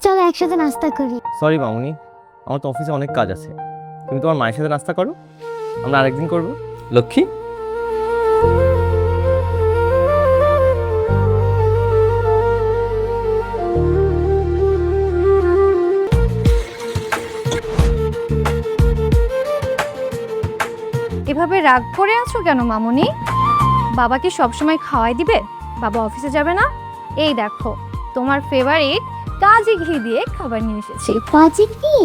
চলো একসাথে নাস্তা করি। সরি মামুনি, আমার তো অফিসে অনেক কাজ আছে। তুমি তোমার মায়ের সাথে নাস্তা করো, আমরা আরেকদিন করবো। লক্ষ্মী, এভাবে রাগ করে আছো কেন মামুনি? বাবাকে সবসময় খাওয়াই দিবে? বাবা অফিসে যাবে না? এই দেখো, তোমার ফেভারিট কাজি ঘি দিয়ে খাবার নিয়ে এসেছি। কাজে কি?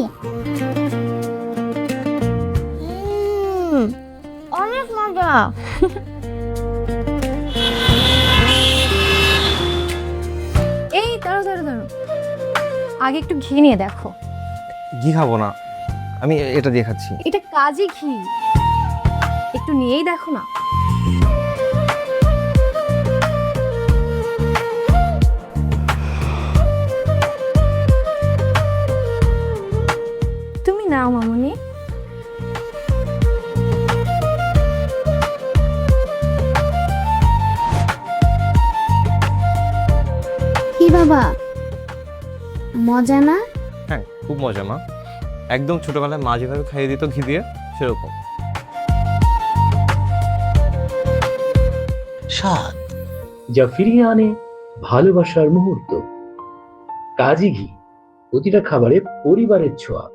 অনেক মজা। এই দাঁড়ো দাঁড়ো দাঁড়ো, আগে একটু ঘি নিয়ে দেখো। ঘি খাবো না, আমি এটা দিয়ে খাচ্ছি। এটা কাজি ঘি, একটু নিয়েই দেখো না। তুমি নাও মামুনি। কি বাবা, মজা না? হ্যাঁ, খুব মজা মা। একদম ছোটবেলায় মা যেভাবে খাইয়ে দিত ঘি দিয়ে, সেরকম স্বাদ যা ফিরিয়ে আনে ভালোবাসার মুহূর্ত। কাজী ঘি, প্রতিটা খাবারে পরিবারের ছোঁয়া।